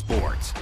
sports.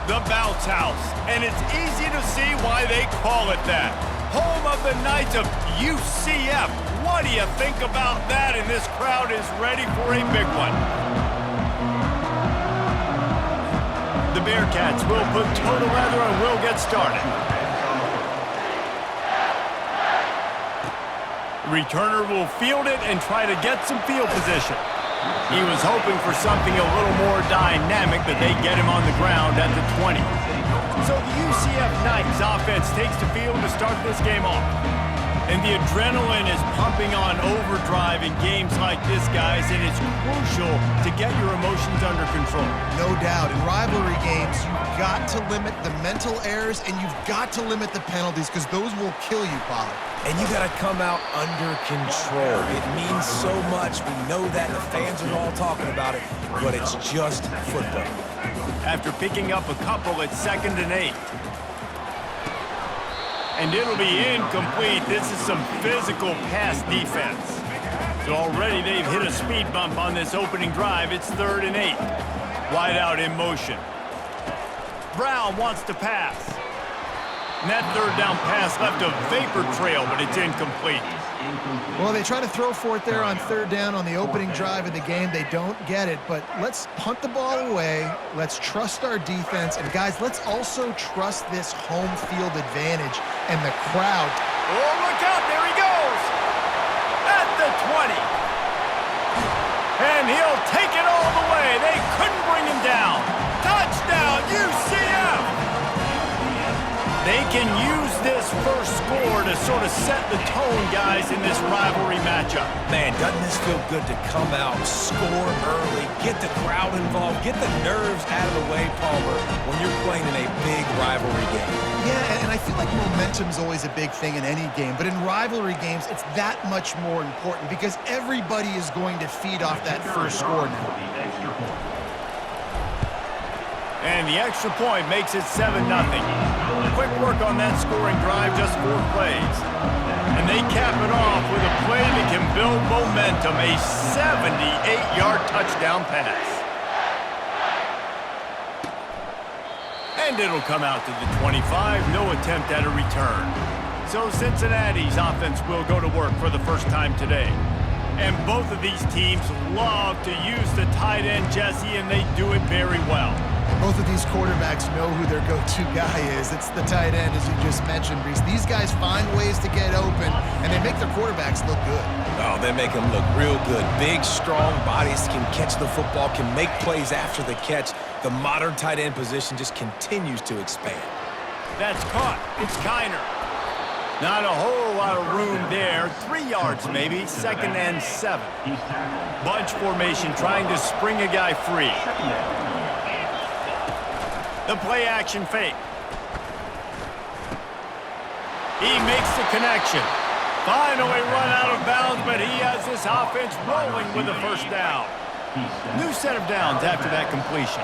The Bounce House, and it's easy to see why they call it that. Home of the Knights of UCF. What do you think about that? And this crowd is ready for a big one. The Bearcats will put toe to leather and will get started. Returner will field it and try to get some field position. He was hoping for something a little more dynamic, but they get him on the ground at the 20. So the UCF Knights offense takes the field to start this game off. And the adrenaline is pumping on overdrive in games like this, guys, and it's crucial to get your emotions under control. No doubt. In rivalry games, you've got to limit the mental errors, and you've got to limit the penalties, because those will kill you, Pollard. And you got to come out under control. It means so much. We know that. The fans are all talking about it, but it's just football. After picking up a couple, it's 2nd and 8. And it'll be incomplete. This is some physical pass defense. So already they've hit a speed bump on this opening drive. It's 3rd and 8. Wide out in motion. Brown wants to pass. And that 3rd down pass left a vapor trail, but it's incomplete. Well, they try to throw for it there on 3rd down on the opening drive of the game. They don't get it, but let's punt the ball away. Let's trust our defense. And, guys, let's also trust this home field advantage and the crowd. Oh, look out. There he goes. At the 20. And he'll take it all the way. They couldn't bring him down. Touchdown, UCF. They can use this first score to sort of set the tone, guys, in this rivalry matchup. Man, doesn't this feel good to come out, score early, get the crowd involved, get the nerves out of the way, Palmer, when you're playing in a big rivalry game? Yeah, and I feel like momentum's always a big thing in any game, but in rivalry games, it's that much more important because everybody is going to feed off that first score now. And the extra point makes it 7-0. Quick work on that scoring drive, just 4 plays. And they cap it off with a play that can build momentum, a 78-yard touchdown pass. And it'll come out to the 25, no attempt at a return. So Cincinnati's offense will go to work for the first time today. And both of these teams love to use the tight end, Jesse, and they do it very well. Both of these quarterbacks know who their go-to guy is. It's the tight end, as you just mentioned, Reese. These guys find ways to get open, and they make their quarterbacks look good. Oh, they make them look real good. Big, strong bodies, can catch the football, can make plays after the catch. The modern tight end position just continues to expand. That's caught. It's Kiner. Not a whole lot of room there. 3 yards maybe, 2nd and 7. Bunch formation trying to spring a guy free. The play action fake. He makes the connection. Finally run out of bounds, but he has this offense rolling with a first down. New set of downs after that completion.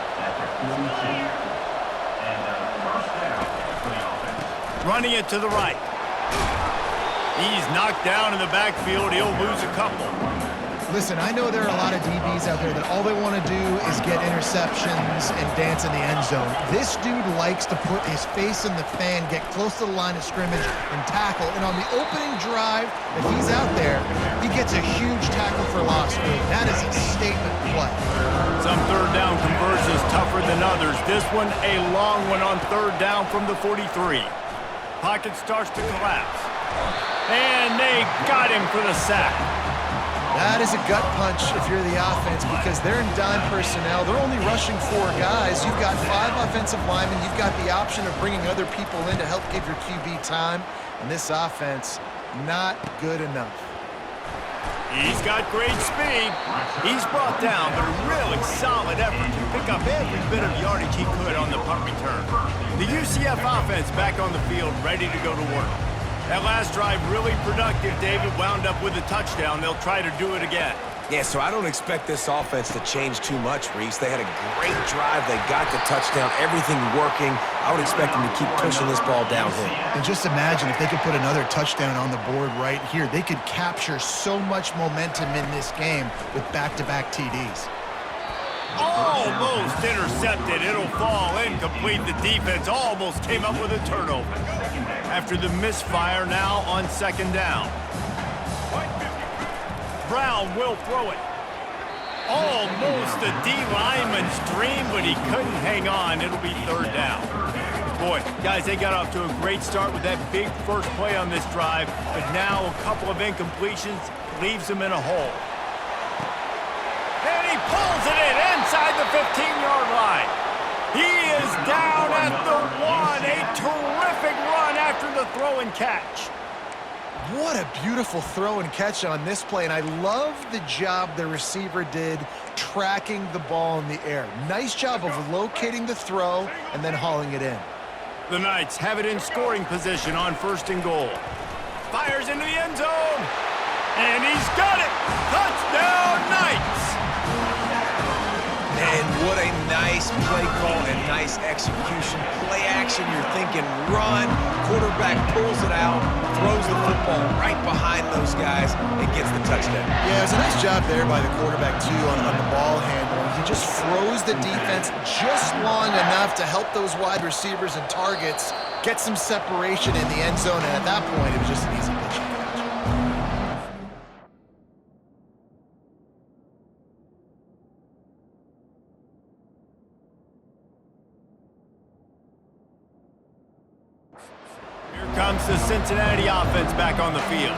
Running it to the right. He's knocked down in the backfield. He'll lose a couple. Listen, I know there are a lot of DBs out there that all they want to do is get interceptions and dance in the end zone. This dude likes to put his face in the fan, get close to the line of scrimmage, and tackle. And on the opening drive, if he's out there, he gets a huge tackle for loss. That is a statement play. Some third down conversions tougher than others. This one, a long one on third down from the 43. Pocket starts to collapse. And they got him for the sack. That is a gut punch if you're the offense because they're in dime personnel. They're only rushing 4 guys. You've got 5 offensive linemen. You've got the option of bringing other people in to help give your QB time. And this offense, not good enough. He's got great speed. He's brought down, but a really solid effort to pick up every bit of yardage he could on the punt return. The UCF offense back on the field, ready to go to work. That last drive really productive. David wound up with a touchdown. They'll try to do it again. Yeah, so I don't expect this offense to change too much, Reese. They had a great drive. They got the touchdown, everything working. I would expect them to keep pushing this ball downhill. And just imagine if they could put another touchdown on the board right here. They could capture so much momentum in this game with back-to-back TDs. Almost intercepted. It'll fall incomplete. The defense almost came up with a turnover. After the misfire, now on 2nd down. Brown will throw it. Almost a D lineman's dream, but he couldn't hang on. It'll be 3rd down. Boy, guys, they got off to a great start with that big first play on this drive, but now a couple of incompletions leaves them in a hole. And he pulls it in inside the 15-yard line. He is down at the 1. A terrific run after the throw and catch. What a beautiful throw and catch on this play, and I love the job the receiver did tracking the ball in the air. Nice job of locating the throw and then hauling it in. The Knights have it in scoring position on 1st and goal. Fires into the end zone, and he's got it. Touchdown, Knights. And what a nice play call and nice execution. Play action, you're thinking run. Quarterback pulls it out, throws the football right behind those guys, and gets the touchdown. Yeah, it was a nice job there by the quarterback, too, on the ball handling. He just froze the defense just long enough to help those wide receivers and targets get some separation in the end zone, and at that point, it was just an easy pitch and catch. Comes the Cincinnati offense back on the field.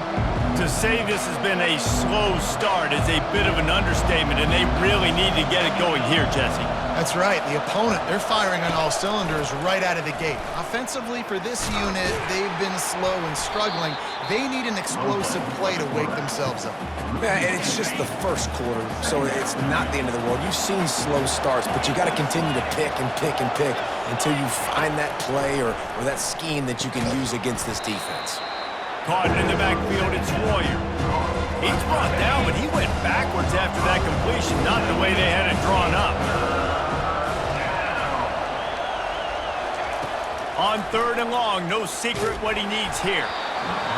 To say this has been a slow start is a bit of an understatement, and they really need to get it going here, Jesse. That's right. The opponent, they're firing on all cylinders right out of the gate. Offensively, for this unit, they've been slow and struggling. They need an explosive play to wake themselves up. Yeah, and it's just the first quarter, so it's not the end of the world. You've seen slow starts, but you got to continue to pick and pick and pick until you find that play or that scheme that you can use against this defense. Caught in the backfield, it's Royer. He's brought down, but he went backwards after that completion, not the way they had it drawn up. On 3rd and long, no secret what he needs here.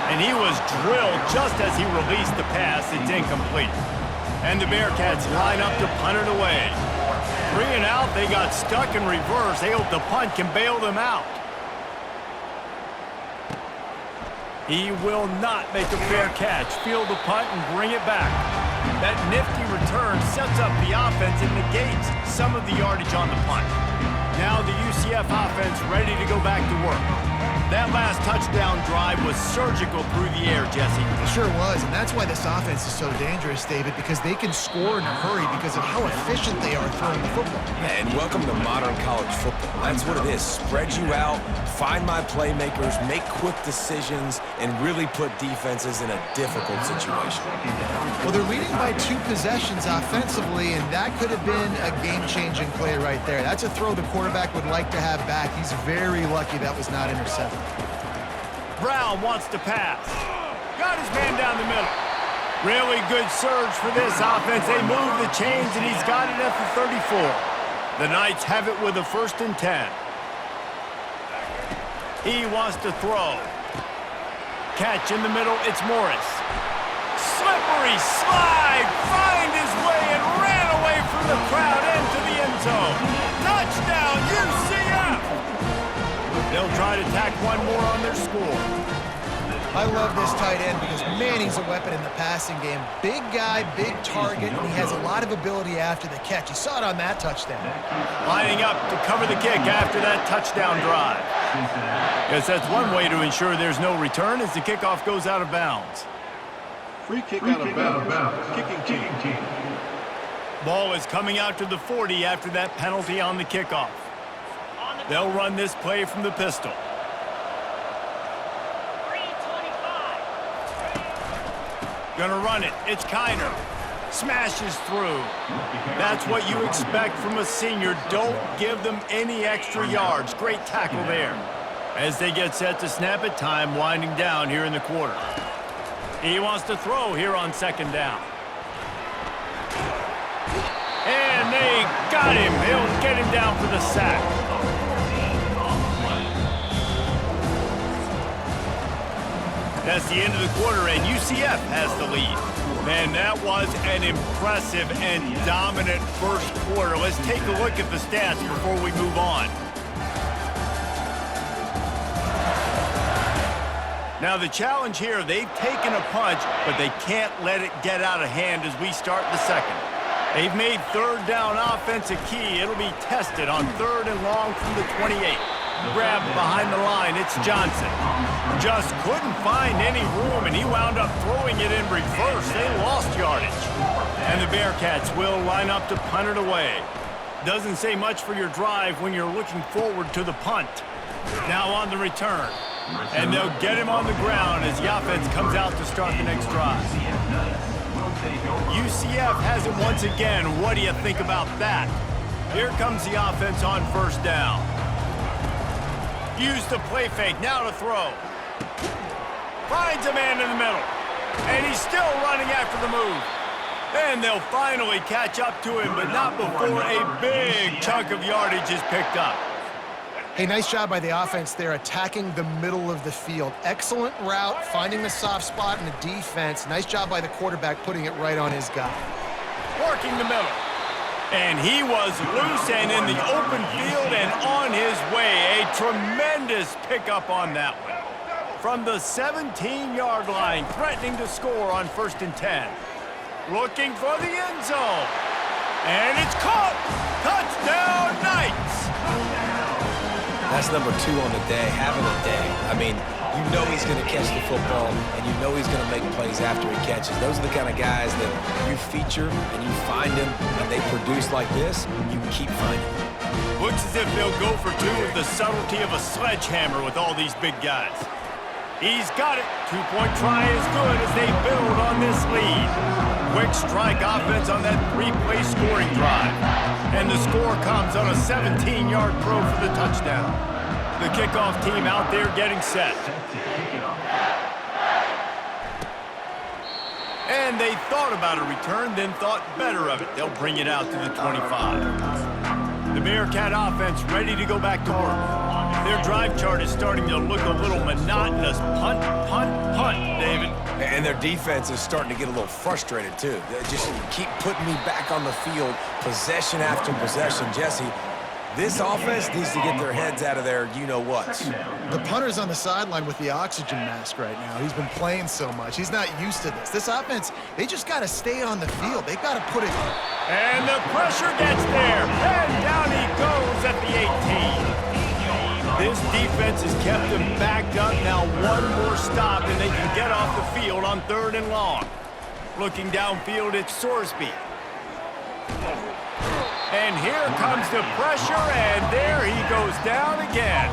And he was drilled just as he released the pass. It's incomplete. And the Bearcats line up to punt it away. 3 and out, they got stuck in reverse. They hope the punt can bail them out. He will not make a fair catch. Field the punt and bring it back. That nifty return sets up the offense and negates some of the yardage on the punt. Now the UCF offense ready to go back to work. That last touchdown drive was surgical through the air, Jesse. It sure was, and that's why this offense is so dangerous, David, because they can score in a hurry because of how efficient they are throwing the football. And welcome to modern college football. That's what it is. Spread you out, find my playmakers, make quick decisions, and really put defenses in a difficult situation. Well, they're leading by 2 possessions offensively, and that could have been a game-changing play right there. That's a throw the quarterback would like to have back. He's very lucky that was not intercepted. Brown wants to pass. Got his man down the middle. Really good surge for this offense. They move the chains, and he's got it at the 34. The Knights have it with a 1st and 10. He wants to throw. Catch in the middle. It's Morris. Slippery slide. Find his way and ran away from the crowd into the end zone. Touchdown, UCF! They'll try to tack one more on their score. I love this tight end because, man, he's a weapon in the passing game. Big guy, big target, and he has a lot of ability after the catch. You saw it on that touchdown. Lining up to cover the kick after that touchdown drive. Yes, that's one way to ensure there's no return as the kickoff goes out of bounds. Free kick out of bounds. Kicking team. Ball is coming out to the 40 after that penalty on the kickoff. They'll run this play from the pistol. Gonna run it. It's Kiner. Smashes through. That's what you expect from a senior. Don't give them any extra yards. Great tackle there. As they get set to snap it, time winding down here in the quarter. He wants to throw here on 2nd down. And they got him. They'll get him down for the sack. That's the end of the quarter, and UCF has the lead. Man, that was an impressive and dominant first quarter. Let's take a look at the stats before we move on. Now, the challenge here, they've taken a punch, but they can't let it get out of hand as we start the second. They've made 3rd down offense a key. It'll be tested on 3rd and long from the 28. Grabbed behind the line, it's Johnson. Just couldn't find any room, and he wound up throwing it in reverse. They lost yardage. And the Bearcats will line up to punt it away. Doesn't say much for your drive when you're looking forward to the punt. Now on the return. And they'll get him on the ground as the offense comes out to start the next drive. UCF has it once again. What do you think about that? Here comes the offense on 1st down. Use the play fake, now to throw. Finds a man in the middle. And he's still running after the move. Then they'll finally catch up to him, but not before a big chunk of yardage is picked up. Hey, nice job by the offense there, attacking the middle of the field. Excellent route, finding the soft spot in the defense. Nice job by the quarterback putting it right on his guy. Working the middle. And he was loose and in the open field and on his way. A tremendous pickup on that one. From the 17-yard line, threatening to score on 1st and 10. Looking for the end zone. And it's caught. Touchdown, Knights. That's number 2 on the day, having a day. I mean, you know he's going to catch the football, and you know he's going to make plays after he catches. Those are the kind of guys that you feature and you find them, and they produce like this, you keep finding them. Looks as if they'll go for 2 with the subtlety of a sledgehammer with all these big guys. He's got it. 2-point try is good as they build on this lead. Quick strike offense on that 3-play scoring drive. And the score comes on a 17-yard throw for the touchdown. The kickoff team out there getting set. And they thought about a return, then thought better of it. They'll bring it out to the 25. The Bearcat offense ready to go back to work. Their drive chart is starting to look a little monotonous. Punt, punt, punt, David. And their defense is starting to get a little frustrated, too. They just keep putting me back on the field, possession after possession. Jesse, this offense needs to get their heads out of their you-know-whats. The punter's on the sideline with the oxygen mask right now. He's been playing so much. He's not used to this. This offense, they just got to stay on the field. They got to put it. And the pressure gets there. And down he goes at the 18. This defense has kept them backed up. Now one more stop and they can get off the field on 3rd and long. Looking downfield, it's Sorsby. And here comes the pressure, and there he goes down again.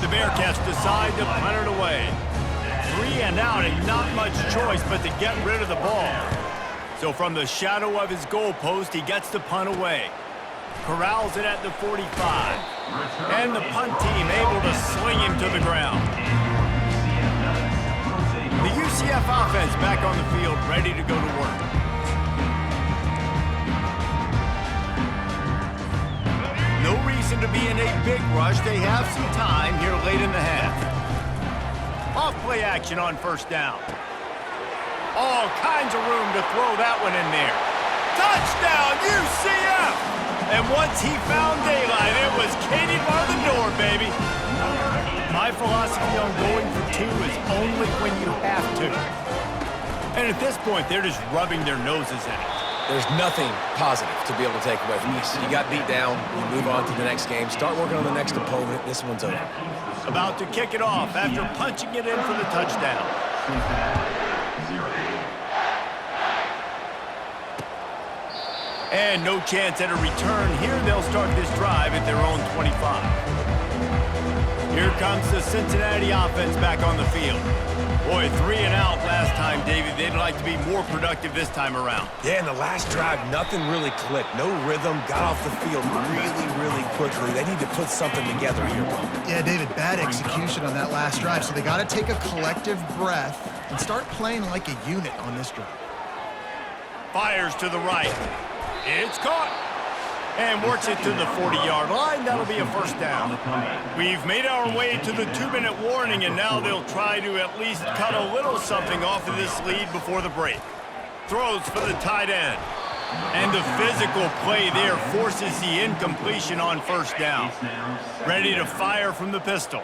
The Bearcats decide to punt it away. 3 and out, and not much choice but to get rid of the ball. So from the shadow of his goalpost, he gets the punt away. Corrals it at the 45. And the punt team able to sling him to the ground. The UCF offense back on the field, ready to go to work. No reason to be in a big rush. They have some time here late in the half. Off play action on 1st down. All kinds of room to throw that one in there. Touchdown, UCF! And once he found daylight, it was Katie bar the door, baby. My philosophy on going for 2 is only when you have to. And at this point, they're just rubbing their noses at it. There's nothing positive to be able to take away from this. You got beat down, you move on to the next game, start working on the next opponent. This one's over. About to kick it off after punching it in for the touchdown. And no chance at a return here. They'll start this drive at their own 25. Here comes the Cincinnati offense back on the field. Boy, 3 and out last time, David. They'd like to be more productive this time around. Yeah, in the last drive, nothing really clicked. No rhythm, got off the field really quickly. They need to put something together here. Yeah, David, bad execution on that last drive. So they got to take a collective breath and start playing like a unit on this drive. Fires to the right. It's caught. And works it to the 40-yard line. That'll be a 1st down. We've made our way to the 2-minute warning, and now they'll try to at least cut a little something off of this lead before the break. Throws for the tight end. And the physical play there forces the incompletion on 1st down. Ready to fire from the pistol.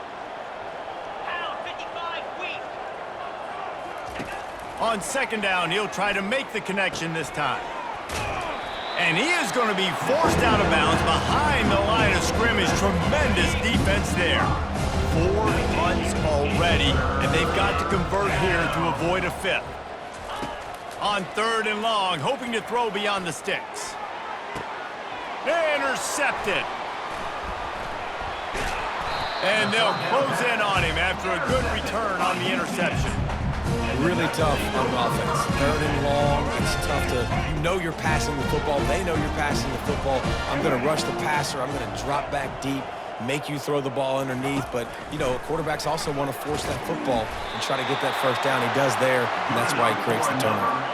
On 2nd down, he'll try to make the connection this time. And he is going to be forced out of bounds behind the line of scrimmage. Tremendous defense there. 4 punts already, and they've got to convert here to avoid a 5th. On 3rd and long, hoping to throw beyond the sticks. Intercepted. And they'll close in on him after a good return on the interception. Really tough on offense. 3rd and long, it's tough to, you know you're passing the football. They know you're passing the football. I'm going to rush the passer. I'm going to drop back deep, make you throw the ball underneath. But, you know, quarterbacks also want to force that football and try to get that 1st down. He does there, and that's why he creates the turnover.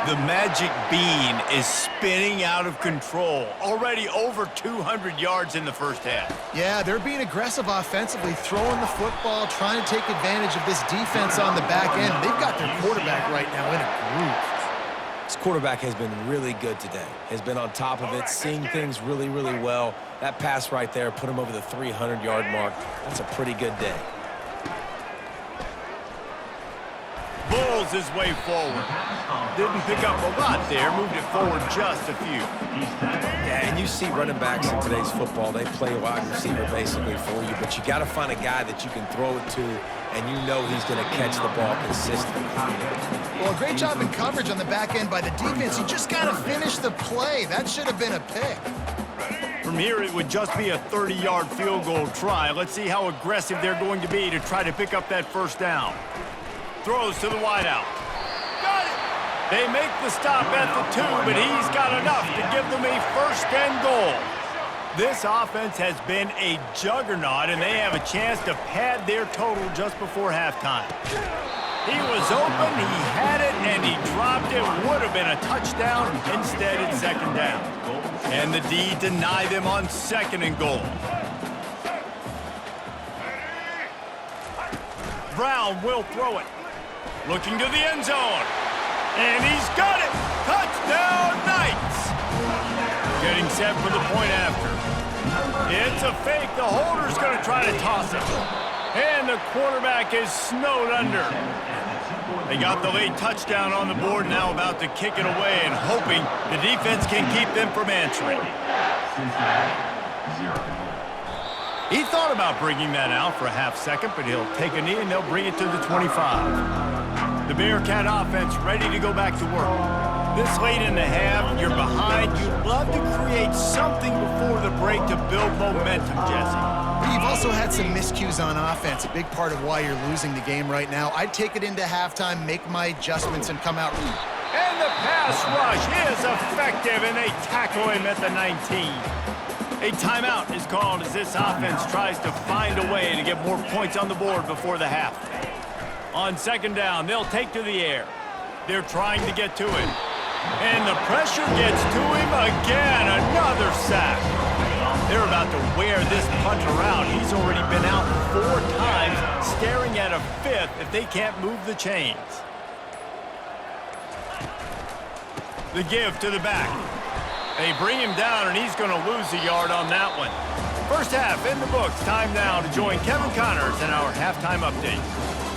The magic bean is spinning out of control. Already over 200 yards in the 1st half. Yeah, they're being aggressive offensively, throwing the football, trying to take advantage of this defense on the back end. They've got their quarterback right now in a groove. This quarterback has been really good today. Has been on top of it, seeing things really well. That pass right there put him over the 300-yard mark. That's a pretty good day. Bulls his way forward. Didn't pick up a lot there, moved it forward just a few. Yeah, and you see running backs in today's football, they play wide receiver basically for you, but you got to find a guy that you can throw it to, and you know he's going to catch the ball consistently. Well, great job in coverage on the back end by the defense. You just got to finish the play. That should have been a pick. From here, it would just be a 30-yard field goal try. Let's see how aggressive they're going to be to try to pick up that 1st down. Throws to the wideout. Got it! They make the stop at the 2, but he's got enough to give them a 1st and goal. This offense has been a juggernaut, and they have a chance to pad their total just before halftime. He was open, he had it, and he dropped it. Would have been a touchdown. Instead, it's 2nd down. And the D deny them on 2nd and goal. Brown will throw it. Looking to the end zone. And he's got it! Touchdown, Knights! Getting set for the point after. It's a fake. The holder's going to try to toss it. And the quarterback is snowed under. They got the late touchdown on the board, now about to kick it away and hoping the defense can keep them from answering. He thought about bringing that out for a half second, but he'll take a knee and they'll bring it to the 25. The Bearcat offense ready to go back to work. This late in the half, you're behind. You'd love to create something before the break to build momentum, Jesse. You've also had some miscues on offense, a big part of why you're losing the game right now. I'd take it into halftime, make my adjustments, and come out. And the pass rush is effective, and they tackle him at the 19. A timeout is called as this offense tries to find a way to get more points on the board before the half. On second down, they'll take to the air. They're trying to get to him. And the pressure gets to him again. Another sack. They're about to wear this punter out. He's already been out 4 times, staring at a 5th if they can't move the chains. The give to the back. They bring him down, and he's going to lose a yard on that one. First half in the books. Time now to join Kevin Connors in our halftime update.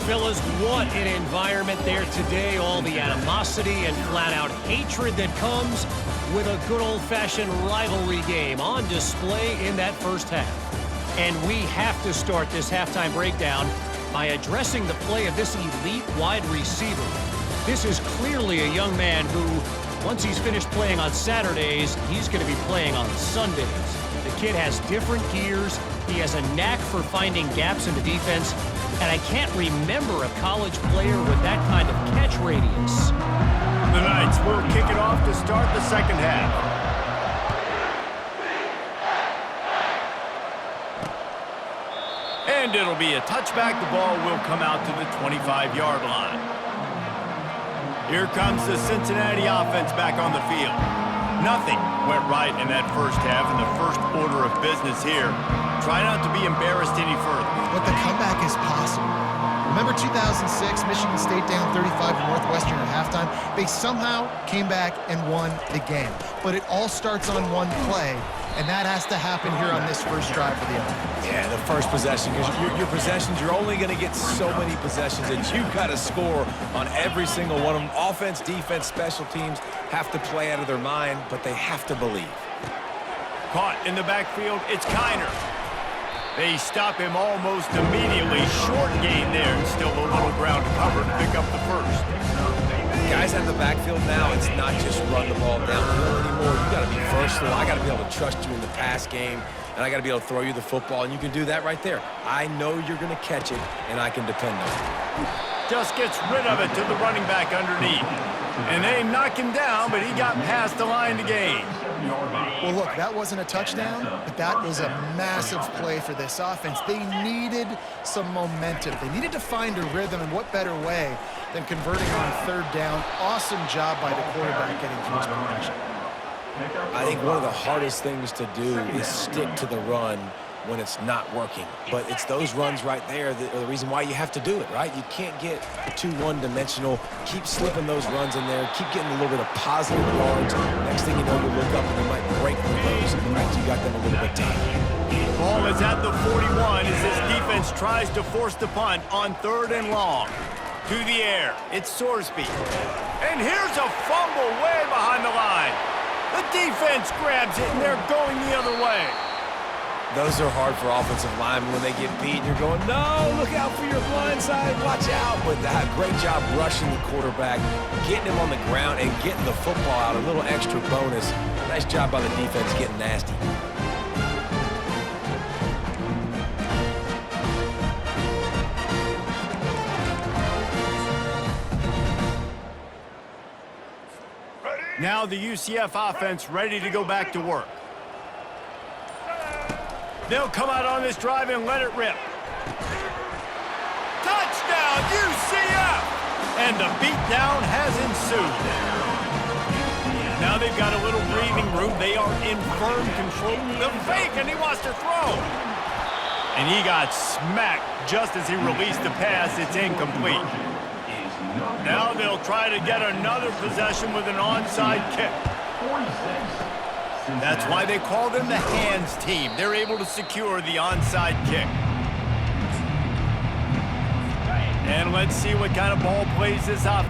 Fellas, what an environment there today. All the animosity and flat-out hatred that comes with a good old-fashioned rivalry game on display in that first half. And we have to start this halftime breakdown by addressing the play of this elite wide receiver. This is clearly a young man who, once he's finished playing on Saturdays, he's going to be playing on Sundays. The kid has different gears. He has a knack for finding gaps in the defense. And I can't remember a college player with that kind of catch radius. The Knights will kick it off to start the second half. And it'll be a touchback. The ball will come out to the 25-yard line. Here comes the Cincinnati offense back on the field. Nothing went right in that first half, in the first order of business here. Try not to be embarrassed any further. But the comeback is possible. Remember 2006, Michigan State down 35 to Northwestern at halftime? They somehow came back and won the game. But it all starts on one play, and that has to happen here on this first drive for the offense. Yeah, the first possession, because your possessions, you're only going to get so many possessions, and you've got to score on every single one of them. Offense, defense, special teams have to play out of their mind, but they have to believe. Caught in the backfield, it's Kiner. They stop him almost immediately. Short gain there, and still a little ground to cover to pick up the first. Guys out of the backfield now, it's not just run the ball downhill anymore. You got to be versatile. I got to be able to trust you in the pass game, and I got to be able to throw you the football, and you can do that right there. I know you're going to catch it, and I can depend on it. Just gets rid of it to the running back underneath. And they knock him down, but he got past the line to gain. Well, look, that wasn't a touchdown, but that was a massive play for this offense. They needed some momentum. They needed to find a rhythm, and what better way than converting on third down. Awesome job by the quarterback getting through his progression. I think one of the hardest things to do is stick to the run when it's not working. But it's those runs right there that are the reason why you have to do it, right? You can't get too one-dimensional. Keep slipping those runs in there. Keep getting a little bit of positive yards. Next thing you know, you look up and you might break one of those after you got them a little bit tired. Ball is at the 41 as this defense tries to force the punt on 3rd and long. To the air, it's Sorsby. And here's a fumble way behind the line. The defense grabs it, and they're going the other way. Those are hard for offensive linemen when they get beat. You're going, no, look out for your blind side, watch out. But great job rushing the quarterback, getting him on the ground, and getting the football out. A little extra bonus. Nice job by the defense getting nasty. Now the UCF offense ready to go back to work. They'll come out on this drive and let it rip. Touchdown, UCF! And the beatdown has ensued. Now they've got a little breathing room. They are in firm control. The fake, and he wants to throw. And he got smacked just as he released the pass. It's incomplete. Now they'll try to get another possession with an onside kick. That's why they call them the hands team. They're able to secure the onside kick. And let's see what kind of ball plays this up.